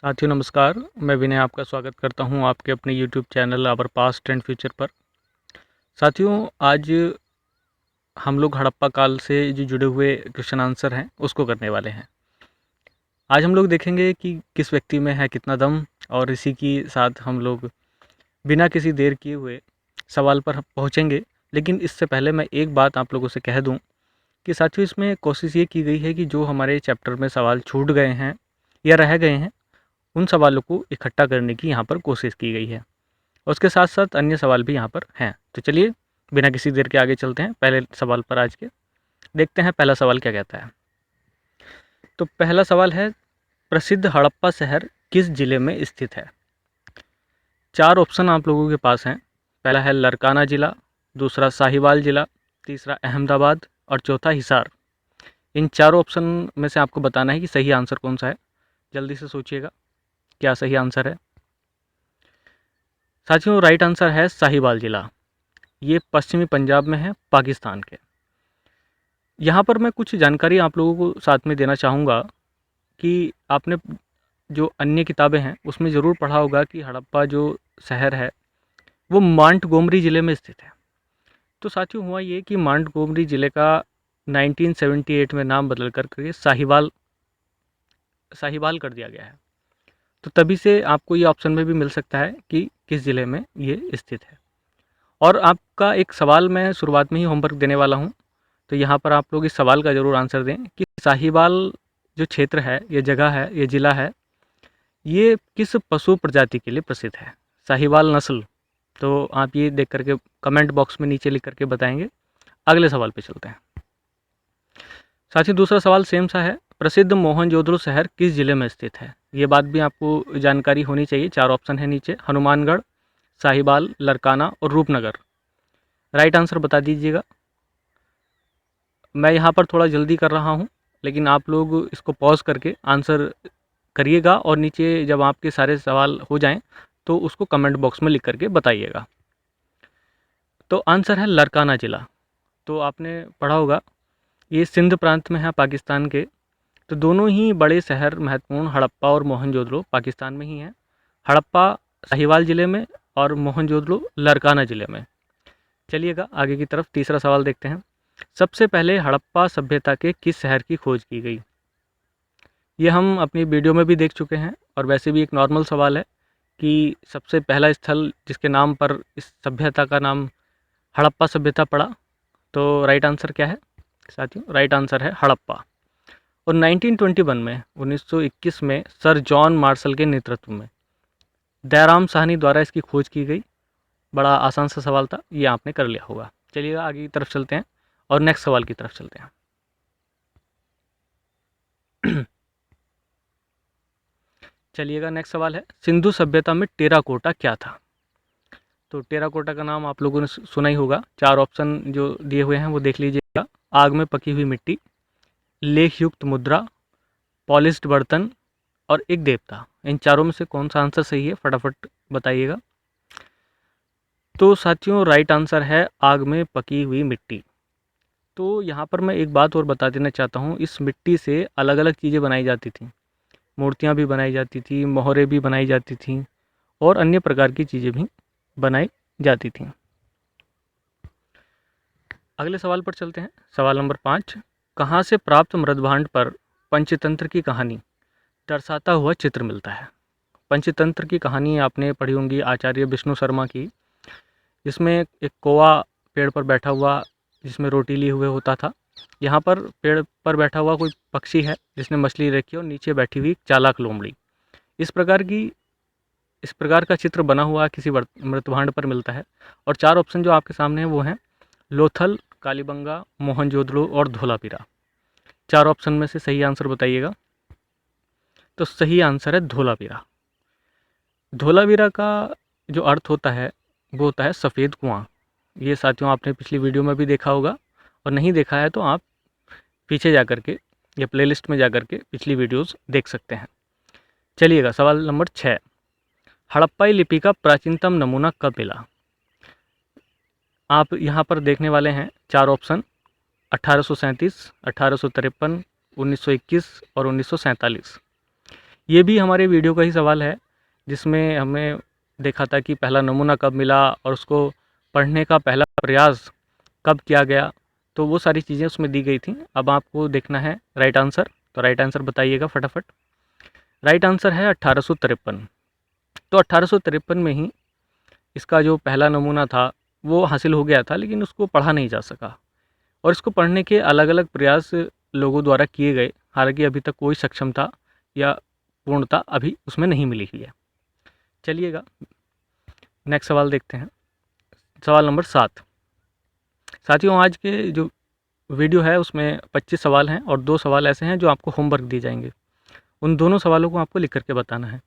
साथियों नमस्कार, मैं विनय आपका स्वागत करता हूं आपके अपने YouTube channel our past and future पर। साथियों आज हम लोग हड़प्पा काल से जो जुड़े हुए क्वेश्चन आंसर हैं उसको करने वाले हैं। आज हम लोग देखेंगे कि किस व्यक्ति में है कितना दम, और इसी के साथ हम लोग बिना किसी देर किए हुए सवाल पर पहुंचेंगे। लेकिन इससे पहले मैं एक बात आप लोगों से कह दूं कि साथियों इसमें कोशिश ये की गई है कि जो हमारे चैप्टर में सवाल छूट गए हैं या रह गए हैं उन सवालों को इकट्ठा करने की यहाँ पर कोशिश की गई है। उसके साथ साथ अन्य सवाल भी यहाँ पर हैं। तो चलिए बिना किसी देर के आगे चलते हैं पहले सवाल पर। आज के देखते हैं पहला सवाल क्या कहता है। तो पहला सवाल है, प्रसिद्ध हड़प्पा शहर किस जिले में स्थित है? 4 ऑप्शन आप लोगों के पास हैं। पहला है लरकाना जिला, दूसरा साहिवाल जिला, तीसरा अहमदाबाद और चौथा हिसार। इन चारों ऑप्शन में से आपको बताना है कि सही आंसर कौन सा है। जल्दी से सोचिएगा क्या सही आंसर है। साथियों राइट आंसर है साहिवाल जिला। ये पश्चिमी पंजाब में है, पाकिस्तान के। यहाँ पर मैं कुछ जानकारी आप लोगों को साथ में देना चाहूँगा कि आपने जो अन्य किताबें हैं उसमें ज़रूर पढ़ा होगा कि हड़प्पा जो शहर है वो मांटगोमरी ज़िले में स्थित है। तो साथियों हुआ ये कि मांटगोमरी ज़िले का 1978 में नाम बदल करके साहिवाल कर दिया गया है। तो तभी से आपको ये ऑप्शन में भी मिल सकता है कि किस ज़िले में ये स्थित है। और आपका एक सवाल मैं शुरुआत में ही होमवर्क देने वाला हूँ, तो यहाँ पर आप लोग इस सवाल का ज़रूर आंसर दें कि साहिवाल जो क्षेत्र है, ये जगह है, ये ज़िला है, ये किस पशु प्रजाति के लिए प्रसिद्ध है? साहिवाल नस्ल। तो आप ये देख करके कमेंट बॉक्स में नीचे लिख करके बताएंगे। अगले सवाल पे चलते हैं। साथ ही दूसरा सवाल सेम सा है, प्रसिद्ध मोहनजोदड़ो शहर किस जिले में स्थित है? ये बात भी आपको जानकारी होनी चाहिए। 4 ऑप्शन है नीचे, हनुमानगढ़, साहिवाल, लरकाना और रूपनगर। राइट आंसर बता दीजिएगा। मैं यहाँ पर थोड़ा जल्दी कर रहा हूँ, लेकिन आप लोग इसको पॉज करके आंसर करिएगा और नीचे जब आपके सारे सवाल हो जाएं तो उसको कमेंट बॉक्स में लिख करके बताइएगा। तो आंसर है लरकाना ज़िला। तो आपने पढ़ा होगा ये सिंध प्रांत में है, पाकिस्तान के। तो दोनों ही बड़े शहर महत्वपूर्ण हड़प्पा और मोहनजोदड़ो पाकिस्तान में ही हैं। हड़प्पा साहिवाल ज़िले में और मोहनजोदड़ो लरकाना ज़िले में। चलिएगा आगे की तरफ तीसरा सवाल देखते हैं। सबसे पहले हड़प्पा सभ्यता के किस शहर की खोज की गई? ये हम अपनी वीडियो में भी देख चुके हैं और वैसे भी एक नॉर्मल सवाल है कि सबसे पहला स्थल जिसके नाम पर इस सभ्यता का नाम हड़प्पा सभ्यता पड़ा। तो राइट आंसर क्या है साथियों? राइट आंसर है हड़प्पा। और 1921 में 1921 में सर जॉन मार्शल के नेतृत्व में दयाराम साहनी द्वारा इसकी खोज की गई। बड़ा आसान सा सवाल था, ये आपने कर लिया होगा। चलिएगा आगे की तरफ चलते हैं और नेक्स्ट सवाल की तरफ चलते हैं। चलिएगा नेक्स्ट सवाल है, सिंधु सभ्यता में टेराकोटा क्या था? तो टेराकोटा का नाम आप लोगों ने सुना ही होगा। 4 ऑप्शन जो दिए हुए हैं वो देख लीजिएगा। आग में पकी हुई मिट्टी, लेख युक्त मुद्रा, पॉलिश्ड बर्तन और एक देवता। इन चारों में से कौन सा आंसर सही है फटाफट बताइएगा। तो साथियों राइट आंसर है आग में पकी हुई मिट्टी। तो यहाँ पर मैं एक बात और बता देना चाहता हूँ, इस मिट्टी से अलग अलग चीज़ें बनाई जाती थी। मूर्तियाँ भी बनाई जाती थी, मोहरें भी बनाई जाती थी और अन्य प्रकार की चीज़ें भी बनाई जाती थी। अगले सवाल पर चलते हैं। सवाल नंबर 5, कहाँ से प्राप्त मृदभांड पर पंचतंत्र की कहानी दर्शाता हुआ चित्र मिलता है? पंचतंत्र की कहानी आपने पढ़ी होंगी आचार्य विष्णु शर्मा की, जिसमें एक कौवा पेड़ पर बैठा हुआ जिसमें रोटी लिए हुए होता था। यहाँ पर पेड़ पर बैठा हुआ कोई पक्षी है जिसने मछली रखी और नीचे बैठी हुई चालाक लोमड़ी। इस प्रकार का चित्र बना हुआ किसी मृतभांड पर मिलता है। और 4 ऑप्शन जो आपके सामने हैं वो हैं लोथल, कालीबंगा, मोहनजोदड़ो और धोलावीरा। 4 ऑप्शन में से सही आंसर बताइएगा। तो सही आंसर है धोलावीरा। धोलावीरा का जो अर्थ होता है वो होता है सफ़ेद कुआं। ये साथियों आपने पिछली वीडियो में भी देखा होगा, और नहीं देखा है तो आप पीछे जा कर के या प्लेलिस्ट में जा कर के पिछली वीडियोस देख सकते हैं। चलिएगा सवाल नंबर 6, हड़प्पाई लिपि का प्राचीनतम नमूना कब मिला? आप यहाँ पर देखने वाले हैं 4 ऑप्शन, 1837, 1853, 1921 और 1947। ये भी हमारे वीडियो का ही सवाल है, जिसमें हमने देखा था कि पहला नमूना कब मिला और उसको पढ़ने का पहला प्रयास कब किया गया। तो वो सारी चीज़ें उसमें दी गई थी। अब आपको देखना है राइट आंसर, तो राइट आंसर बताइएगा फटाफट। राइट आंसर है 1853। तो 1853 में ही इसका जो पहला नमूना था वो हासिल हो गया था, लेकिन उसको पढ़ा नहीं जा सका और इसको पढ़ने के अलग अलग प्रयास लोगों द्वारा किए गए। हालांकि अभी तक कोई सक्षमता या पूर्णता अभी उसमें नहीं मिली हुई है। चलिएगा नेक्स्ट सवाल देखते हैं। सवाल नंबर 7। साथियों, आज के जो वीडियो है उसमें 25 सवाल हैं और 2 सवाल ऐसे हैं जो आपको होमवर्क दिए जाएंगे। उन दोनों सवालों को आपको लिख करके बताना है।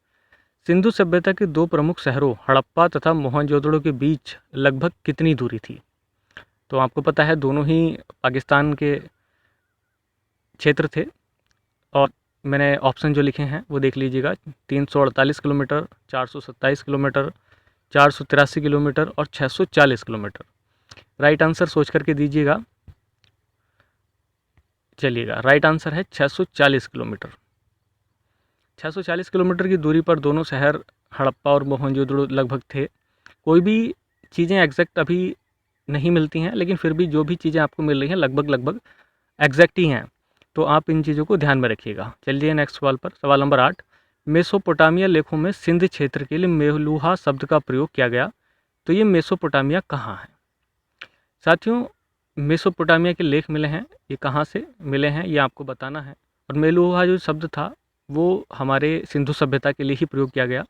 सिंधु सभ्यता के 2 प्रमुख शहरों हड़प्पा तथा मोहनजोदड़ो के बीच लगभग कितनी दूरी थी? तो आपको पता है दोनों ही पाकिस्तान के क्षेत्र थे और मैंने ऑप्शन जो लिखे हैं वो देख लीजिएगा। 348 किलोमीटर, 427 किलोमीटर, 483 किलोमीटर और 640 किलोमीटर। राइट आंसर सोच करके दीजिएगा। चलिएगा, राइट आंसर है 640 किलोमीटर। 640 किलोमीटर की दूरी पर दोनों शहर हड़प्पा और मोहनजोदड़ो लगभग थे। कोई भी चीज़ें एग्जैक्ट अभी नहीं मिलती हैं, लेकिन फिर भी जो भी चीज़ें आपको मिल रही हैं लगभग लगभग एग्जैक्ट ही हैं। तो आप इन चीज़ों को ध्यान में रखिएगा। चलिए नेक्स्ट सवाल पर। सवाल नंबर 8। मेसोपोटामिया लेखों में सिंध क्षेत्र के लिए मेलुहा शब्द का प्रयोग किया गया। तो ये मेसोपोटामिया कहाँ है? साथियों, मेसोपोटामिया के लेख मिले हैं, ये कहाँ से मिले हैं ये आपको बताना है। और मेलुहा जो शब्द था वो हमारे सिंधु सभ्यता के लिए ही प्रयोग किया गया।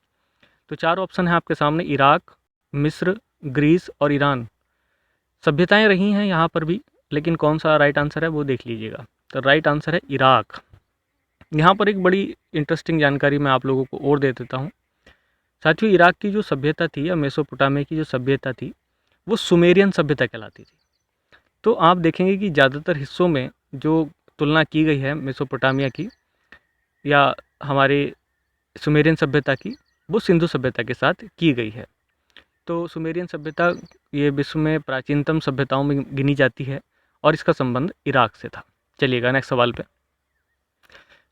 तो 4 ऑप्शन है आपके सामने, इराक, मिस्र, ग्रीस और ईरान। सभ्यताएं रही हैं यहाँ पर भी, लेकिन कौन सा राइट आंसर है वो देख लीजिएगा। तो राइट आंसर है इराक। यहाँ पर एक बड़ी इंटरेस्टिंग जानकारी मैं आप लोगों को और दे देता हूँ। साथियों, इराक की जो सभ्यता थी या मेसोपोटामिया की जो सभ्यता थी वो सुमेरियन सभ्यता कहलाती थी। तो आप देखेंगे कि ज़्यादातर हिस्सों में जो तुलना की गई है मेसोपोटामिया की या हमारे सुमेरियन सभ्यता की, वो सिंधु सभ्यता के साथ की गई है। तो सुमेरियन सभ्यता ये विश्व में प्राचीनतम सभ्यताओं में गिनी जाती है और इसका संबंध इराक से था। चलिएगा नेक्स्ट सवाल पे।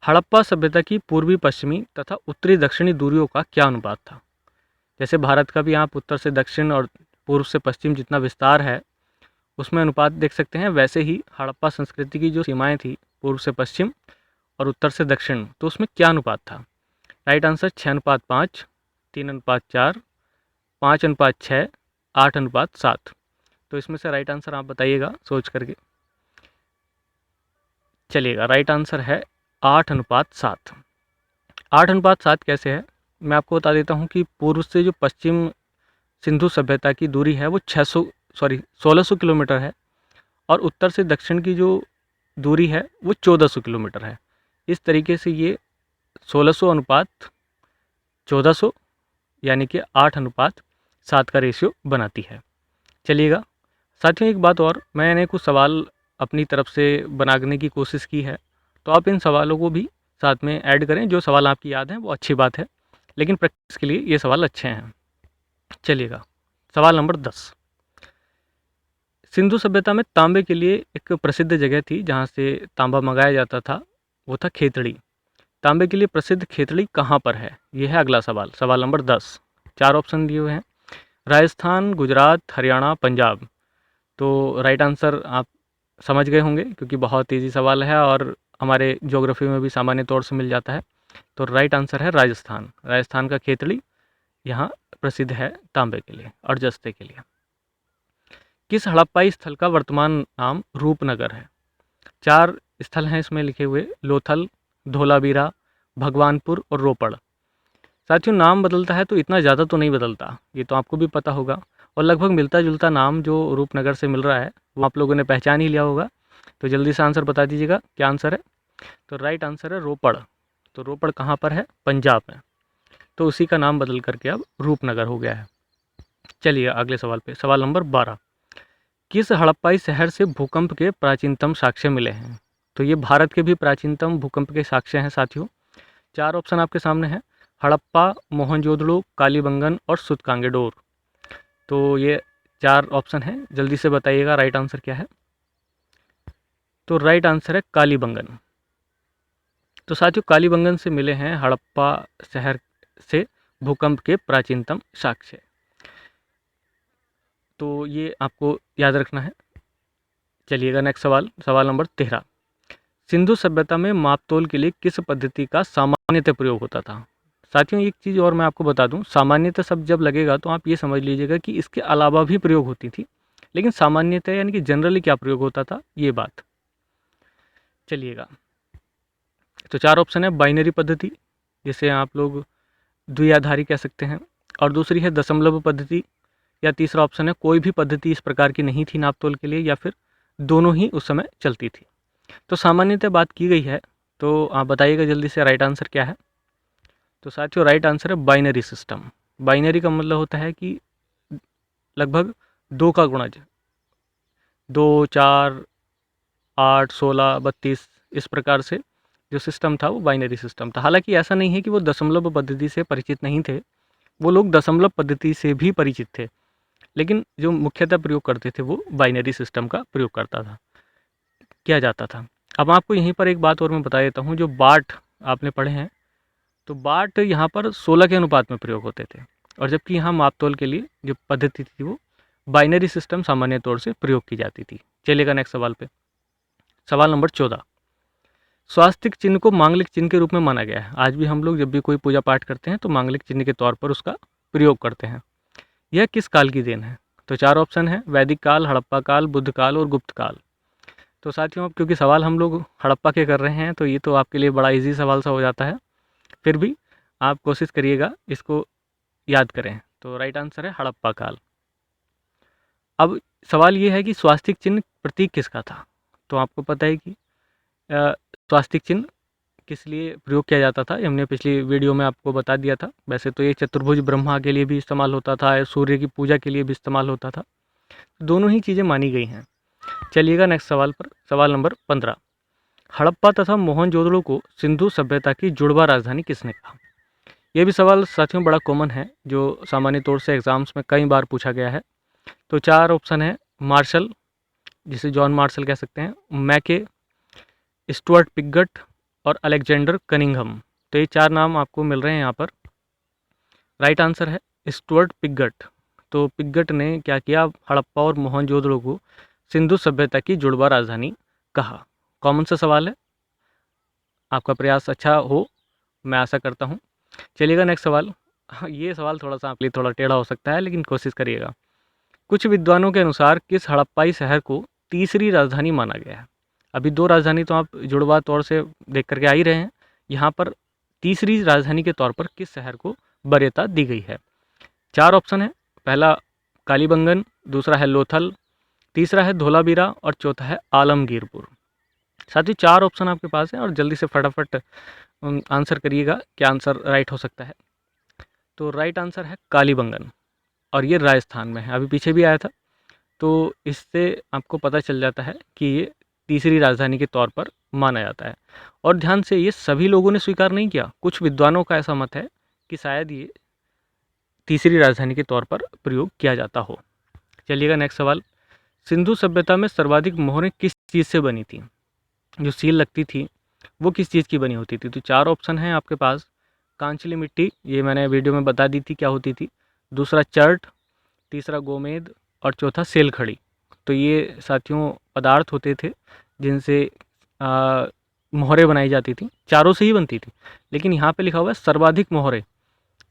हड़प्पा सभ्यता की पूर्वी पश्चिमी तथा उत्तरी दक्षिणी दूरियों का क्या अनुपात था? जैसे भारत का भी आप उत्तर से दक्षिण और पूर्व से पश्चिम जितना विस्तार है उसमें अनुपात देख सकते हैं, वैसे ही हड़प्पा संस्कृति की जो सीमाएं थी पूर्व से पश्चिम और उत्तर से दक्षिण, तो उसमें क्या अनुपात था? Right answer 6:5, 3:4, 5:6, 8:7। तो इसमें से राइट आंसर आप बताइएगा सोच करके। चलिएगा, राइट आंसर है 8:7। 8:7 कैसे है मैं आपको बता देता हूँ कि पूर्व से जो पश्चिम सिंधु सभ्यता की दूरी है वो 1600 किलोमीटर है और उत्तर से दक्षिण की जो दूरी है वो 1400 किलोमीटर है। इस तरीके से ये 1600:1400 यानी कि 8:7 का रेशियो बनाती है। चलिएगा साथियों, एक बात और, मैंने कुछ सवाल अपनी तरफ से बनाने की कोशिश की है, तो आप इन सवालों को भी साथ में ऐड करें। जो सवाल आपकी याद हैं वो अच्छी बात है, लेकिन प्रैक्टिस के लिए ये सवाल अच्छे हैं। चलिएगा सवाल नंबर 10। सिंधु सभ्यता में तांबे के लिए एक प्रसिद्ध जगह थी जहाँ से तांबा मंगाया जाता था, वो था खेतड़ी। तांबे के लिए प्रसिद्ध खेतड़ी कहाँ पर है? ये है अगला सवाल, सवाल नंबर 10। 4 ऑप्शन दिए हुए हैं, राजस्थान, गुजरात, हरियाणा, पंजाब। तो राइट आंसर आप समझ गए होंगे क्योंकि बहुत ईजी सवाल है और हमारे ज्योग्राफी में भी सामान्य तौर से मिल जाता है। तो राइट आंसर है राजस्थान। राजस्थान का खेतड़ी यहाँ प्रसिद्ध है तांबे के लिए और जस्ते के लिए। किस हड़प्पाई स्थल का वर्तमान नाम रूपनगर है? 4 स्थल हैं इसमें लिखे हुए, लोथल, धोलावीरा, भगवानपुर और रोपड़। साथियों, नाम बदलता है तो इतना ज़्यादा तो नहीं बदलता, ये तो आपको भी पता होगा, और लगभग मिलता जुलता नाम जो रूपनगर से मिल रहा है वो आप लोगों ने पहचान ही लिया होगा। तो जल्दी से आंसर बता दीजिएगा, क्या आंसर है? तो राइट आंसर है रोपड़। तो रोपड़ कहाँ पर है? पंजाब में। तो उसी का नाम बदल करके अब रूपनगर हो गया है। चलिए अगले सवाल पे, सवाल नंबर 12। किस हड़प्पाई शहर से भूकंप के प्राचीनतम साक्ष्य मिले हैं? तो ये भारत के भी प्राचीनतम भूकंप के साक्ष्य हैं साथियों। 4 ऑप्शन आपके सामने हैं, हड़प्पा, मोहनजोदड़ो, कालीबंगन और सूतकांगेडोर। तो ये 4 ऑप्शन हैं, जल्दी से बताइएगा राइट आंसर क्या है? तो राइट आंसर है कालीबंगन। तो साथियों कालीबंगन से मिले हैं हड़प्पा शहर से भूकंप के प्राचीनतम साक्ष्य। तो ये आपको याद रखना है। चलिएगा नेक्स्ट सवाल, सवाल नंबर 13। सिंधु सभ्यता में मापतोल के लिए किस पद्धति का सामान्यतः प्रयोग होता था? साथियों एक चीज़ और मैं आपको बता दूं, सामान्यतः शब्द जब लगेगा तो आप ये समझ लीजिएगा कि इसके अलावा भी प्रयोग होती थी, लेकिन सामान्यतः यानी कि जनरली क्या प्रयोग होता था ये बात। चलिएगा, तो 4 ऑप्शन है। बाइनरी पद्धति, जिसे आप लोग द्विआधारी कह सकते हैं, और दूसरी है दशमलव पद्धति, या तीसरा ऑप्शन है कोई भी पद्धति इस प्रकार की नहीं थी नापतोल के लिए, या फिर दोनों ही उस समय चलती थी। तो सामान्यतः बात की गई है, तो आप बताइएगा जल्दी से राइट आंसर क्या है। तो साथियों राइट आंसर है बाइनरी सिस्टम। बाइनरी का मतलब होता है कि लगभग 2 का गुणज, 2, 4, 8, 16, 32 इस प्रकार से जो सिस्टम था वो बाइनरी सिस्टम था। हालांकि ऐसा नहीं है कि वो दशमलव पद्धति से परिचित नहीं थे, वो लोग दशमलव पद्धति से भी परिचित थे, लेकिन जो मुख्यतः प्रयोग करते थे वो बाइनरी सिस्टम का प्रयोग किया जाता था। अब आपको यहीं पर एक बात और मैं बता देता हूँ, जो बाट आपने पढ़े हैं, तो बाट यहाँ पर 16 के अनुपात में प्रयोग होते थे, और जबकि यहाँ मापतोल के लिए जो पद्धति थी वो बाइनरी सिस्टम सामान्य तौर से प्रयोग की जाती थी। चलिएगा नेक्स्ट सवाल पे, सवाल नंबर 14। स्वास्तिक चिन्ह को मांगलिक चिन्ह के रूप में माना गया है। आज भी हम लोग जब भी कोई पूजा पाठ करते हैं तो मांगलिक चिन्ह के तौर पर उसका प्रयोग करते हैं। यह किस काल की देन है? तो 4 ऑप्शन है। वैदिक काल, हड़प्पा काल, बुद्ध काल और गुप्त काल। तो साथियों अब क्योंकि सवाल हम लोग हड़प्पा के कर रहे हैं तो ये तो आपके लिए बड़ा इजी सवाल सा हो जाता है, फिर भी आप कोशिश करिएगा इसको याद करें। तो राइट आंसर है हड़प्पा काल। अब सवाल ये है कि स्वास्तिक चिन्ह प्रतीक किसका था? तो आपको पता है कि स्वास्तिक चिन्ह किस लिए प्रयोग किया जाता था, हमने पिछली वीडियो में आपको बता दिया था। वैसे तो ये चतुर्भुज ब्रह्मा के लिए भी इस्तेमाल होता था, सूर्य की पूजा के लिए भी इस्तेमाल होता था, दोनों ही चीज़ें मानी गई हैं। चलिएगा नेक्स्ट सवाल पर, सवाल नंबर 15। हड़प्पा तथा मोहनजोदड़ो को सिंधु सभ्यता की जुड़वा राजधानी किसने कहा? यह भी सवाल साथियों बड़ा कॉमन है, जो सामान्य तौर से एग्जाम्स में कई बार पूछा गया है। तो 4 ऑप्शन है। मार्शल, जिसे जॉन मार्शल कह सकते हैं, मैके, स्टुअर्ट पिगट और अलेक्जेंडर कनिंघम। तो ये 4 नाम आपको मिल रहे हैं यहाँ पर। राइट आंसर है स्टुअर्ट पिगट। तो पिगट ने क्या किया, हड़प्पा और मोहनजोदड़ो को सिंधु सभ्यता की जुड़वा राजधानी कहा। कॉमन सा सवाल है, आपका प्रयास अच्छा हो मैं आशा करता हूँ। चलिएगा नेक्स्ट सवाल। ये सवाल थोड़ा सा आपके लिए थोड़ा टेढ़ा हो सकता है, लेकिन कोशिश करिएगा। कुछ विद्वानों के अनुसार किस हड़प्पाई शहर को तीसरी राजधानी माना गया है? अभी 2 राजधानी तो आप जुड़वा तौर से देख करके आ ही रहे हैं, यहाँ पर तीसरी राजधानी के तौर पर किस शहर को वरीयता दी गई है? 4 ऑप्शन है। पहला कालीबंगन, दूसरा है लोथल, तीसरा है धोलावीरा और चौथा है आलमगीरपुर। साथ ही 4 ऑप्शन आपके पास है और जल्दी से फटाफट आंसर करिएगा, क्या आंसर राइट हो सकता है। तो राइट आंसर है कालीबंगन, और ये राजस्थान में है, अभी पीछे भी आया था। तो इससे आपको पता चल जाता है कि ये तीसरी राजधानी के तौर पर माना जाता है। और ध्यान से, ये सभी लोगों ने स्वीकार नहीं किया, कुछ विद्वानों का ऐसा मत है कि शायद ये तीसरी राजधानी के तौर पर प्रयोग किया जाता हो। चलिएगा नेक्स्ट सवाल। सिंधु सभ्यता में सर्वाधिक मोहरें किस चीज़ से बनी थी? जो सील लगती थी वो किस चीज़ की बनी होती थी? तो 4 ऑप्शन हैं आपके पास। कांचली मिट्टी, ये मैंने वीडियो में बता दी थी क्या होती थी। दूसरा चर्ट, तीसरा गोमेद और चौथा सेलखड़ी। तो ये साथियों पदार्थ होते थे जिनसे मोहरें बनाई जाती थी, चारों से ही बनती थी, लेकिन यहाँ पे लिखा हुआ है सर्वाधिक मोहरें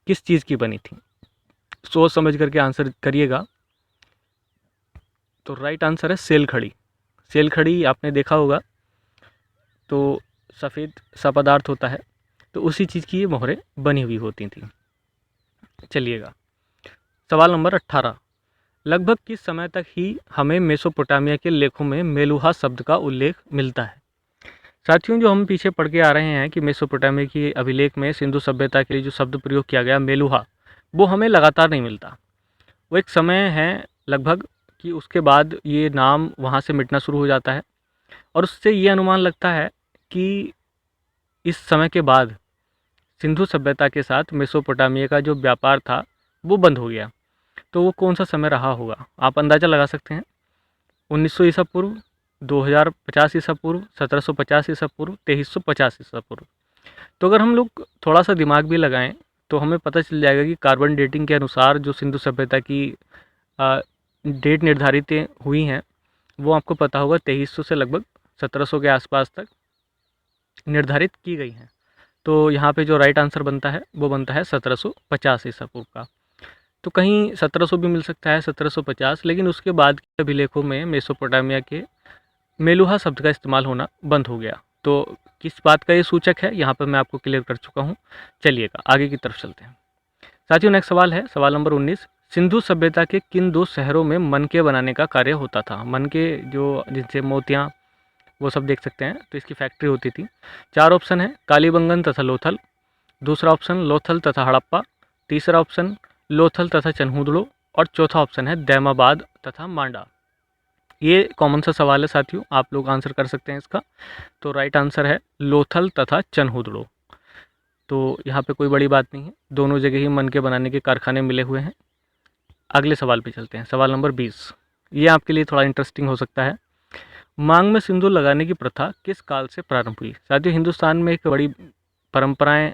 किस चीज़ की बनी थी। सोच समझ करके आंसर करिएगा। तो राइट आंसर है सेलखड़ी। सेलखड़ी आपने देखा होगा, तो सफ़ेद सा पदार्थ होता है, तो उसी चीज़ की ये मोहरें बनी हुई होती थी। चलिएगा सवाल नंबर 18। लगभग किस समय तक ही हमें मेसोपोटामिया के लेखों में मेलुहा शब्द का उल्लेख मिलता है? साथियों जो हम पीछे पढ़ के आ रहे हैं कि मेसोपोटामिया की अभिलेख में सिंधु सभ्यता के लिए जो शब्द प्रयोग किया गया मेलुहा, वो हमें लगातार नहीं मिलता। वो एक समय है लगभग कि उसके बाद ये नाम वहाँ से मिटना शुरू हो जाता है, और उससे ये अनुमान लगता है कि इस समय के बाद सिंधु सभ्यता के साथ मेसोपोटामिया का जो व्यापार था वो बंद हो गया। तो वो कौन सा समय रहा होगा? आप अंदाज़ा लगा सकते हैं। 1900 ईसा पूर्व, 2050 ईसा पूर्व, 1750 ईसा पूर्व, 2350 ईसा पूर्व। तो अगर हम लोग थोड़ा सा दिमाग भी लगाएं तो हमें पता चल जाएगा कि कार्बन डेटिंग के अनुसार जो सिंधु सभ्यता की डेट निर्धारित हुई हैं वो आपको पता होगा 2300 से लगभग 1700 के आसपास तक निर्धारित की गई हैं। तो यहाँ पे जो राइट आंसर बनता है वो बनता है 1750 ईसा पूर्व का। तो कहीं 1700 भी मिल सकता है, 1750, लेकिन उसके बाद के अभिलेखों में मेसोपोटामिया के मेलुहा शब्द का इस्तेमाल होना बंद हो गया। तो किस बात का ये सूचक है यहाँ पर मैं आपको क्लियर कर चुका हूँ। चलिएगा आगे की तरफ चलते हैं। साथियों नेक्स्ट सवाल है, सवाल नंबर 19। सिंधु सभ्यता के किन दो शहरों में मनके बनाने का कार्य होता था? मनके जो जिनसे मोतियाँ वो सब देख सकते हैं, तो इसकी फैक्ट्री होती थी। 4 ऑप्शन है, कालीबंगन तथा लोथल। दूसरा ऑप्शन लोथल तथा हड़प्पा। तीसरा ऑप्शन लोथल तथा चन्हूदड़ो। और चौथा ऑप्शन है दैमाबाद तथा मांडा। ये कॉमन सा सवाल है साथियों, आप लोग आंसर कर सकते हैं इसका। तो राइट आंसर है लोथल तथा चन्हूदड़ो। तो यहाँ पे कोई बड़ी बात नहीं है, दोनों जगह ही मनके बनाने के कारखाने मिले हुए हैं। अगले सवाल पे चलते हैं, सवाल नंबर 20। ये आपके लिए थोड़ा इंटरेस्टिंग हो सकता है। मांग में सिंदूर लगाने की प्रथा किस काल से प्रारंभ हुई? साथियों हिंदुस्तान में एक बड़ी परंपराएं,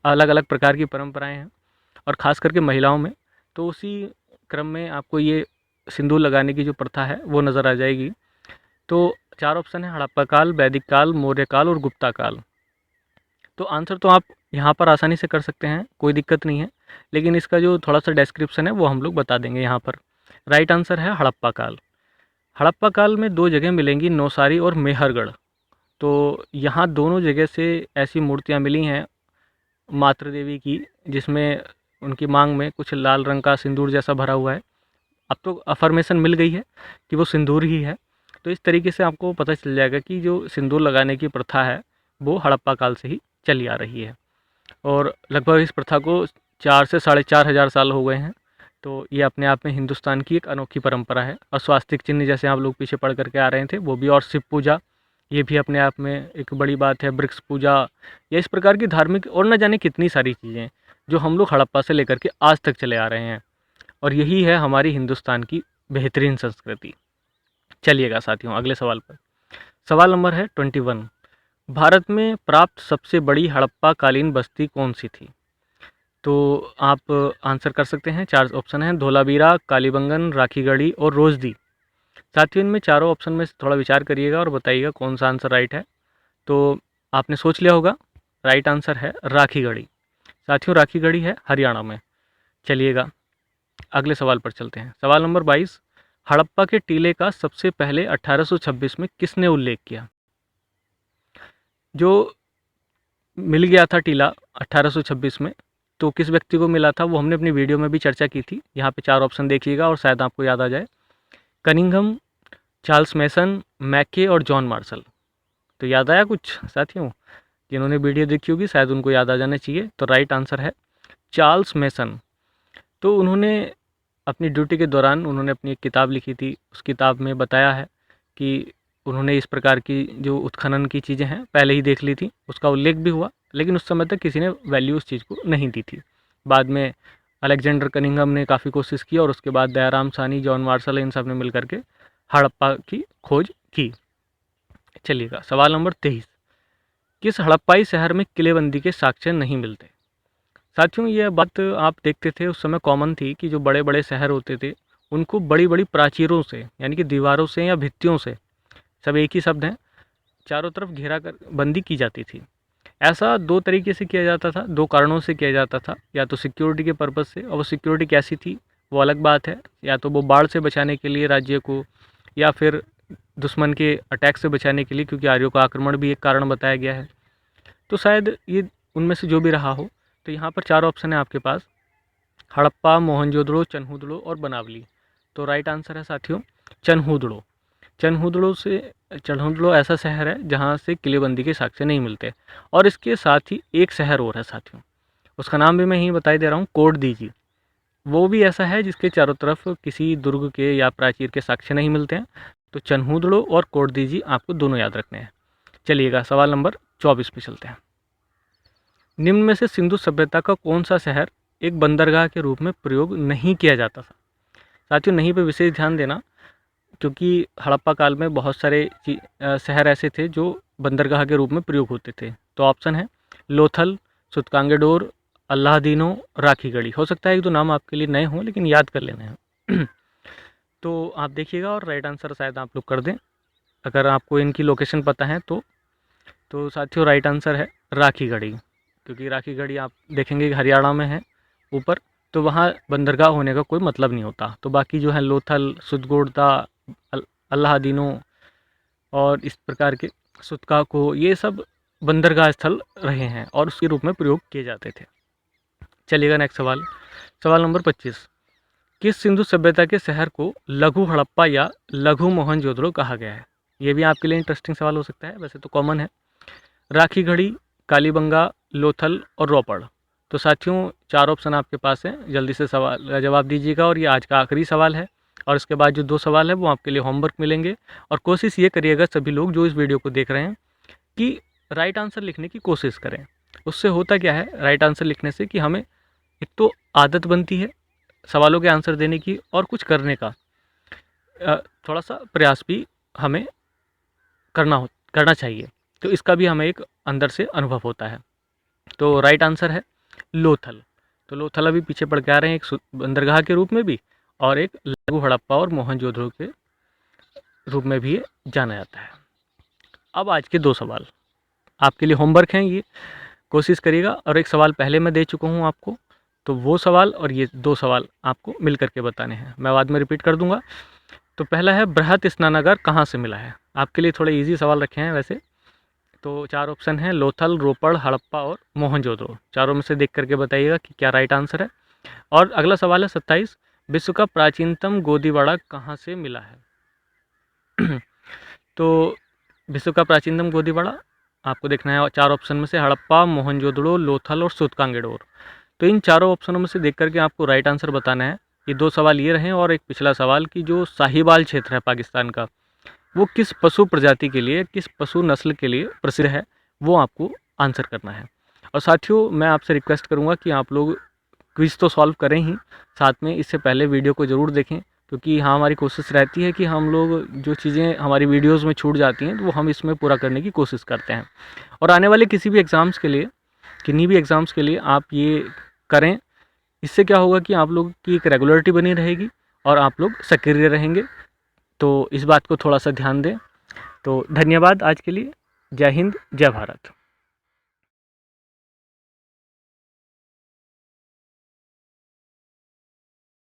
अलग अलग प्रकार की परंपराएं हैं और ख़ास करके महिलाओं में। तो उसी क्रम में आपको ये सिंदूर लगाने की जो प्रथा है वो नज़र आ जाएगी। तो 4 ऑप्शन है, हड़प्पा काल, वैदिक काल, मौर्य काल और गुप्ता काल। तो आंसर तो आप यहाँ पर आसानी से कर सकते हैं, कोई दिक्कत नहीं है, लेकिन इसका जो थोड़ा सा डिस्क्रिप्शन है वो हम लोग बता देंगे यहाँ पर। राइट आंसर है हड़प्पा काल। हड़प्पा काल में 2 जगह मिलेंगी, नौसारी और मेहरगढ़। तो यहाँ दोनों जगह से ऐसी मूर्तियाँ मिली हैं मातृ देवी की, जिसमें उनकी मांग में कुछ लाल रंग का सिंदूर जैसा भरा हुआ है। अब तो अफर्मेशन मिल गई है कि वो सिंदूर ही है। तो इस तरीके से आपको पता चल जाएगा कि जो सिंदूर लगाने की प्रथा है वो हड़प्पा काल से ही चली आ रही है और लगभग इस प्रथा को 4 से 4,500 साल हो गए हैं। तो ये अपने आप में हिंदुस्तान की एक अनोखी परंपरा है। और स्वास्तिक चिन्ह जैसे आप लोग पीछे पढ़ करके आ रहे थे वो भी, और शिव पूजा, ये भी अपने आप में एक बड़ी बात है। वृक्ष पूजा, या इस प्रकार की धार्मिक और न जाने कितनी सारी चीज़ें जो हम लोग हड़प्पा से लेकर के आज तक चले आ रहे हैं, और यही है हमारी हिंदुस्तान की बेहतरीन संस्कृति। चलिएगा साथियों अगले सवाल पर। सवाल नंबर है 21। भारत में प्राप्त सबसे बड़ी हड़प्पा कालीन बस्ती कौन सी थी? तो आप आंसर कर सकते हैं। 4 ऑप्शन हैं, धोलावीरा, कालीबंगन, राखीगढ़ी और रोजदी। साथियों इनमें चारों ऑप्शन में थोड़ा विचार करिएगा और बताइएगा कौन सा आंसर राइट है। तो आपने सोच लिया होगा, राइट आंसर है राखीगढ़ी। साथियों राखीगढ़ी है हरियाणा में। चलिएगा अगले सवाल पर चलते हैं। सवाल नंबर 22। हड़प्पा के टीले का सबसे पहले 1826 में किसने उल्लेख किया? जो मिल गया था टीला 1826 में, तो किस व्यक्ति को मिला था वो हमने अपनी वीडियो में भी चर्चा की थी। यहाँ पे 4 ऑप्शन देखिएगा और शायद आपको याद आ जाए। कनिंघम, चार्ल्स मैसन, मैके और जॉन मार्शल। तो याद आया कुछ साथियों? जिन्होंने वीडियो देखी होगी शायद उनको याद आ जाना चाहिए। तो राइट आंसर है चार्ल्स मैसन। तो उन्होंने अपनी ड्यूटी के दौरान उन्होंने अपनी एक किताब लिखी थी। उस किताब में बताया है कि उन्होंने इस प्रकार की जो उत्खनन की चीज़ें हैं पहले ही देख ली थी, उसका उल्लेख भी हुआ, लेकिन उस समय तक किसी ने वैल्यू उस चीज़ को नहीं दी थी। बाद में अलेक्जेंडर कनिंघम ने काफ़ी कोशिश की और उसके बाद दयाराम साहनी, जॉन मार्शल, इन सब ने मिल करके हड़प्पा की खोज की। चलिएगा सवाल नंबर 23। किस हड़प्पाई शहर में किलेबंदी के साक्ष्य नहीं मिलते? साथियों ये बात आप देखते थे उस समय कॉमन थी कि जो बड़े बड़े शहर होते थे उनको बड़ी बड़ी प्राचीरों से, यानी कि दीवारों से या भित्तियों से, सब एक ही शब्द हैं, चारों तरफ घेरा कर बंदी की जाती थी। ऐसा 2 तरीके से किया जाता था, 2 कारणों से किया जाता था। या तो सिक्योरिटी के पर्पज़ से, और वो सिक्योरिटी कैसी थी वो अलग बात है। या तो वो बाढ़ से बचाने के लिए राज्य को, या फिर दुश्मन के अटैक से बचाने के लिए, क्योंकि आर्यों का आक्रमण भी एक कारण बताया गया है। तो शायद ये उनमें से जो भी रहा हो। तो यहाँ पर 4 ऑप्शन है आपके पास, हड़प्पा, मोहनजोदड़ो, चन्हूदड़ो और बनावली। तो राइट आंसर है साथियों चन्हूदड़ो। चन्हूदड़ो ऐसा शहर है जहाँ से किलेबंदी के साक्ष्य नहीं मिलते। और इसके साथ ही एक शहर और है साथियों, उसका नाम भी मैं यहीं बताई दे रहा हूँ, कोटदीजी। वो भी ऐसा है जिसके चारों तरफ किसी दुर्ग के या प्राचीर के साक्ष्य नहीं मिलते हैं। तो चन्हूदड़ो और कोटदीजी आपको दोनों याद रखने हैं। चलिएगा सवाल नंबर 24 पे चलते हैं। निम्न में से सिंधु सभ्यता का कौन सा शहर एक बंदरगाह के रूप में प्रयोग नहीं किया जाता था? साथियों नहीं पे विशेष ध्यान देना, क्योंकि हड़प्पा काल में बहुत सारे शहर ऐसे थे जो बंदरगाह के रूप में प्रयोग होते थे। तो ऑप्शन है लोथल, सूतकांगेडोर, अल्लाहदीनो, राखीगढ़ी। हो सकता है एक दो नाम आपके लिए नए हों, लेकिन याद कर लेने हैं। तो आप देखिएगा और राइट आंसर शायद आप लोग कर दें, अगर आपको इनकी लोकेशन पता है तो साथियों राइट आंसर है राखीगढ़ी, क्योंकि राखीगढ़ी आप देखेंगे कि हरियाणा में है ऊपर, तो वहाँ बंदरगाह होने का कोई मतलब नहीं होता। तो बाकी जो है लोथल, सुदगोड़ता, अल्लाहदीनो और इस प्रकार के सुतकाको, ये सब बंदरगाह स्थल रहे हैं और उसके रूप में प्रयोग किए जाते थे। चलिएगा नेक्स्ट सवाल, सवाल नंबर 25। किस सिंधु सभ्यता के शहर को लघु हड़प्पा या लघु मोहनजोदड़ो कहा गया है? ये भी आपके लिए इंटरेस्टिंग सवाल हो सकता है, वैसे तो कॉमन है। राखीगढ़ी, कालीबंगा, लोथल और रोपड़। तो साथियों 4 ऑप्शन आपके पास हैं, जल्दी से सवाल का जवाब दीजिएगा और ये आज का आखिरी सवाल है। और इसके बाद जो 2 सवाल है वो आपके लिए होमवर्क मिलेंगे। और कोशिश ये करिएगा सभी लोग जो इस वीडियो को देख रहे हैं कि राइट आंसर लिखने की कोशिश करें। उससे होता क्या है राइट आंसर लिखने से, कि हमें एक तो आदत बनती है सवालों के आंसर देने की और कुछ करने का थोड़ा सा प्रयास भी हमें करना चाहिए, तो इसका भी हमें एक अंदर से अनुभव होता है। तो राइट आंसर है लोथल। तो लोथल अभी पीछे पड़ के आ रहे हैं, एक बंदरगाह के रूप में भी और एक लघु हड़प्पा और मोहनजोदड़ो के रूप में भी ये जाना जाता है। अब आज के 2 सवाल आपके लिए होमवर्क हैं, ये कोशिश करिएगा। और एक सवाल पहले मैं दे चुका हूँ आपको, तो वो सवाल और ये 2 सवाल आपको मिल करके बताने हैं, मैं बाद में रिपीट कर दूंगा। तो पहला है बृहत स्नानागार कहाँ से मिला है? आपके लिए थोड़े इजी सवाल रखे हैं वैसे। तो 4 ऑप्शन हैं लोथल, रोपड़, हड़प्पा और मोहनजोदड़ो। चारों में से देख करके बताइएगा कि क्या राइट आंसर है। और अगला सवाल है 27, विश्व का प्राचीनतम गोदीबाड़ा कहाँ से मिला है? तो विश्व का प्राचीनतम गोदीबाड़ा आपको देखना है 4 ऑप्शन में से हड़प्पा, मोहनजोदड़ो, लोथल और सूतकांगेडोर। तो इन चारों ऑप्शनों में से देख करके आपको राइट आंसर बताना है। ये 2 सवाल ये रहे और एक पिछला सवाल कि जो साहिवाल क्षेत्र है पाकिस्तान का, वो किस पशु प्रजाति के लिए, किस पशु नस्ल के लिए प्रसिद्ध है, वो आपको आंसर करना है। और साथियों मैं आपसे रिक्वेस्ट करूँगा कि आप लोग क्विज़ तो सॉल्व करें ही, साथ में इससे पहले वीडियो को ज़रूर देखें, क्योंकि हाँ हमारी कोशिश रहती है कि हम लोग जो चीज़ें हमारी वीडियोज़ में छूट जाती हैं तो वो हम इसमें पूरा करने की कोशिश करते हैं। और आने वाले किसी भी एग्ज़ाम्स के लिए, किन्हीं भी एग्ज़ाम्स के लिए आप ये करें। इससे क्या होगा कि आप लोग की एक रेगुलरिटी बनी रहेगी और आप लोग सक्रिय रहेंगे। तो इस बात को थोड़ा सा ध्यान दें। तो धन्यवाद आज के लिए। जय हिंद, जय भारत।